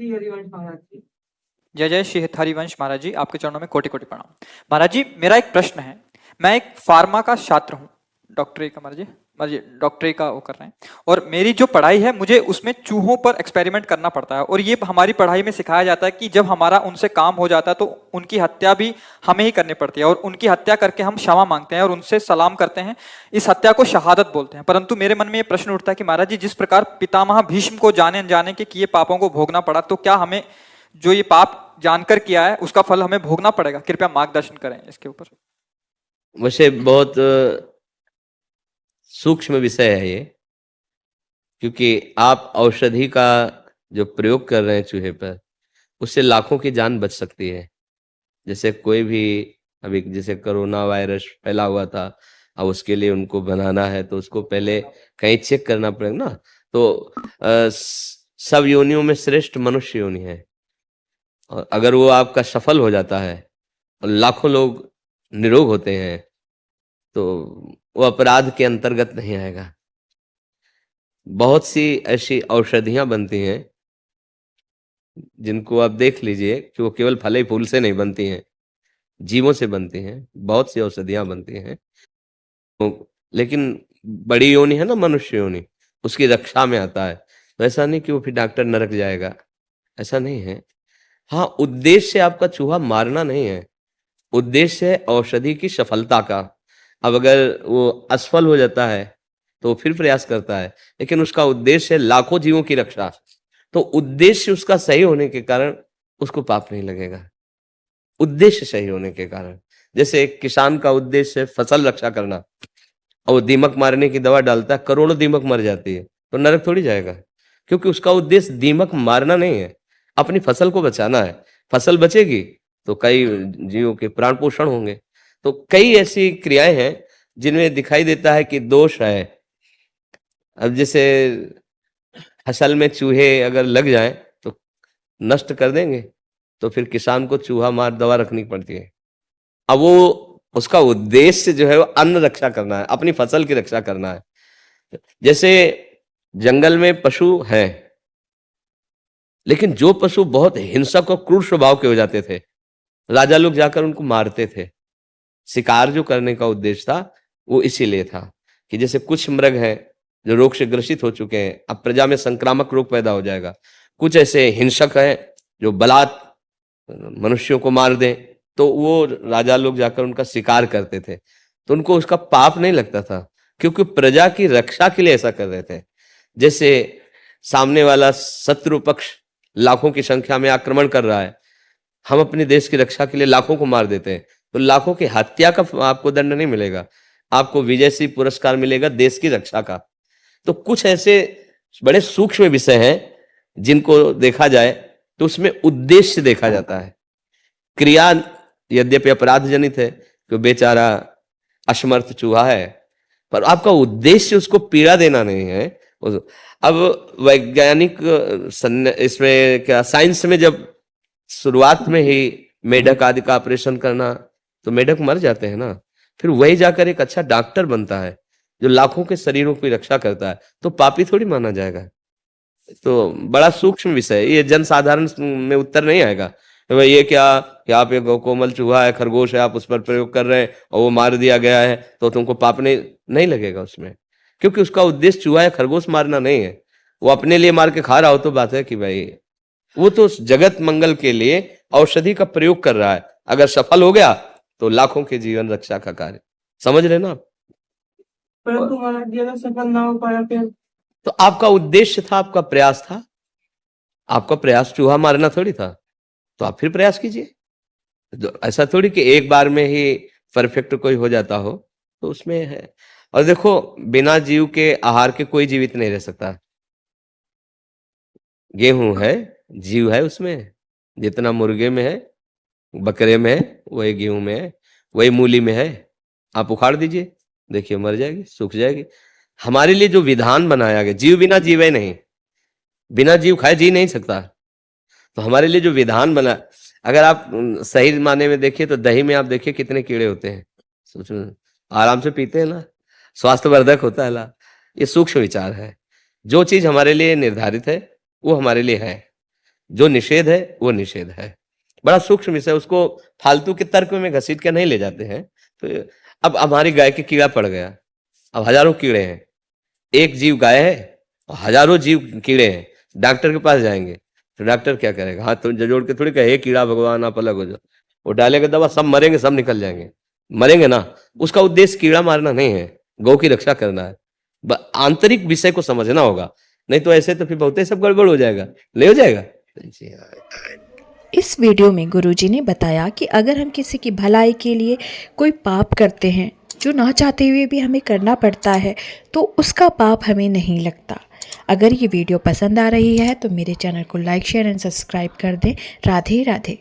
श्री हरिवंश महाराज जी। जय जय श्री हरिवंश महाराज जी, आपके चरणों में कोटि कोटि प्रणाम। महाराज जी, मेरा एक प्रश्न है। मैं एक फार्मा का छात्र हूँ, डॉक्टरी का महाराज जी डॉक्टरी का वो कर रहे हैं, और मेरी जो पढ़ाई है मुझे उसमें चूहों पर एक्सपेरिमेंट करना पड़ता है। और ये हमारी पढ़ाई में सिखाया जाता है कि जब हमारा उनसे काम हो जाता है तो उनकी हत्या भी हमें ही करनी पड़ती है, और उनकी हत्या करके हम क्षमा मांगते हैं और उनसे सलाम करते हैं। इस हत्या को शहादत बोलते हैं। परंतु मेरे मन में ये प्रश्न उठता है कि महाराज जी, जिस प्रकार पितामह भीष्म को जाने अनजाने के किए पापों को भोगना पड़ा, तो क्या हमें जो ये पाप जानकर किया है उसका फल हमें भोगना पड़ेगा? कृपया मार्गदर्शन करें इसके ऊपर। वैसे बहुत सूक्ष्म विषय है ये, क्योंकि आप औषधि का जो प्रयोग कर रहे हैं चूहे पर, उससे लाखों की जान बच सकती है। जैसे कोई भी अभी जैसे कोरोना वायरस फैला हुआ था, अब उसके लिए उनको बनाना है तो उसको पहले कहीं चेक करना पड़ेगा ना। तो सब योनियों में श्रेष्ठ मनुष्य योनि है, और अगर वो आपका सफल हो जाता है और लाखों लोग निरोग होते हैं तो वो अपराध के अंतर्गत नहीं आएगा। बहुत सी ऐसी औषधियां बनती हैं जिनको आप देख लीजिए कि वो केवल फल ही फूल से नहीं बनती हैं, जीवों से बनती हैं। बहुत सी औषधियां बनती हैं, लेकिन बड़ी योनि है ना, मनुष्य योनि, उसकी रक्षा में आता है। तो ऐसा नहीं कि वो फिर डॉक्टर नरक जाएगा, ऐसा नहीं है। हाँ, उद्देश्य आपका चूहा मारना नहीं है, उद्देश्य है औषधि की सफलता का। अब अगर वो असफल हो जाता है तो वो फिर प्रयास करता है, लेकिन उसका उद्देश्य है लाखों जीवों की रक्षा। तो उद्देश्य उसका सही होने के कारण उसको पाप नहीं लगेगा, उद्देश्य सही होने के कारण। जैसे एक किसान का उद्देश्य है फसल रक्षा करना, और वो दीमक मारने की दवा डालता है, करोड़ों दीमक मर जाती है, तो नरक थोड़ी जाएगा, क्योंकि उसका उद्देश्य दीमक मारना नहीं है, अपनी फसल को बचाना है। फसल बचेगी तो कई जीवों के प्राण पोषण होंगे। तो कई ऐसी क्रियाएं हैं जिनमें दिखाई देता है कि दोष है। अब जैसे फसल में चूहे अगर लग जाएं तो नष्ट कर देंगे, तो फिर किसान को चूहा मार दवा रखनी पड़ती है। अब वो उसका उद्देश्य जो है वो अन्न रक्षा करना है, अपनी फसल की रक्षा करना है। जैसे जंगल में पशु हैं, लेकिन जो पशु बहुत हिंसक और क्रूर स्वभाव के हो जाते थे, राजा लोग जाकर उनको मारते थे। शिकार जो करने का उद्देश्य था वो इसीलिए था कि जैसे कुछ मृग हैं जो रोग से ग्रसित हो चुके हैं, अब प्रजा में संक्रामक रोग पैदा हो जाएगा। कुछ ऐसे हिंसक हैं जो बलात् मनुष्यों को मार दें, तो वो राजा लोग जाकर उनका शिकार करते थे, तो उनको उसका पाप नहीं लगता था, क्योंकि प्रजा की रक्षा के लिए ऐसा कर रहे थे। जैसे सामने वाला शत्रु पक्ष लाखों की संख्या में आक्रमण कर रहा है, हम अपने देश की रक्षा के लिए लाखों को मार देते हैं, तो लाखों की हत्या का आपको दंड नहीं मिलेगा, आपको विजय श्री पुरस्कार मिलेगा देश की रक्षा का। तो कुछ ऐसे बड़े सूक्ष्म विषय हैं जिनको देखा जाए तो उसमें उद्देश्य देखा जाता है। क्रिया यद्यपि अपराध जनित है कि बेचारा असमर्थ चूहा है, पर आपका उद्देश्य उसको पीड़ा देना नहीं है। अब वैज्ञानिक इसमें क्या, साइंस में जब शुरुआत में ही मेढक आदि का ऑपरेशन करना, तो मेढक मर जाते हैं ना, फिर वही जाकर एक अच्छा डॉक्टर बनता है जो लाखों के शरीरों की रक्षा करता है, तो पापी थोड़ी माना जाएगा। तो बड़ा सूक्ष्म विषय है ये, जनसाधारण में उत्तर नहीं आएगा। तो भाई ये क्या कि आप एक कोमल चूहा है, खरगोश है, आप उस पर प्रयोग कर रहे हैं और वो मार दिया गया है, तो तुमको पाप नहीं लगेगा उसमें, क्योंकि उसका उद्देश्य चूहा या खरगोश मारना नहीं है। वो अपने लिए मार के खा रहा हो तो बात है कि भाई वो तो जगत मंगल के लिए औषधि का प्रयोग कर रहा है, अगर सफल हो गया तो लाखों के जीवन रक्षा का कार्य। समझ रहे ना? परंतु महाराज जी अगर सफल ना हो पाया फिर? तो आपका उद्देश्य था, आपका प्रयास था, आपका प्रयास चूहा मारना थोड़ी था, तो आप फिर प्रयास कीजिए। ऐसा थोड़ी कि एक बार में ही परफेक्ट कोई हो जाता हो, तो उसमें है। और देखो, बिना जीव के आहार के कोई जीवित नहीं रह सकता। गेहूं है, जीव है उसमें, जितना मुर्गे में है, बकरे में है, वही गेहूं में है, वही मूली में है। आप उखाड़ दीजिए, देखिए मर जाएगी, सूख जाएगी। हमारे लिए जो विधान बनाया गया, जीव बिना जीवे नहीं, बिना जीव खाए जी नहीं सकता। तो हमारे लिए जो विधान बना, अगर आप सही माने में देखिए तो दही में आप देखिए कितने कीड़े होते हैं, सोचो, आराम से पीते हैं ना, स्वास्थ्यवर्धक होता है ला। ये सूक्ष्म विचार है। जो चीज हमारे लिए निर्धारित है वो हमारे लिए है, जो निषेध है वो निषेध है। बड़ा सूक्ष्म विषय, उसको फालतू के तर्क में घसीट के नहीं ले जाते हैं। तो अब हमारी गाय के कीड़ा पड़ गया, अब हजारों कीड़े हैं, एक जीव गाय है और हजारों जीव कीड़े हैं, डॉक्टर के पास जाएंगे तो डॉक्टर क्या करेगा, हाथ तो जोड़ के थोड़ी कहे कीड़ा भगवान आप अलग हो जाओ, वो डालेगा दवा, सब मरेंगे, सब निकल जाएंगे, मरेंगे ना। उसका उद्देश्य कीड़ा मारना नहीं है, गौ की रक्षा करना है। आंतरिक विषय को समझना होगा, नहीं तो ऐसे तो फिर बहुत सब गड़बड़ हो जाएगा, ले हो जाएगा। जी हाँ। इस वीडियो में गुरुजी ने बताया कि अगर हम किसी की भलाई के लिए कोई पाप करते हैं जो ना चाहते हुए भी हमें करना पड़ता है तो उसका पाप हमें नहीं लगता। अगर ये वीडियो पसंद आ रही है तो मेरे चैनल को लाइक शेयर एंड सब्सक्राइब कर दें। राधे राधे।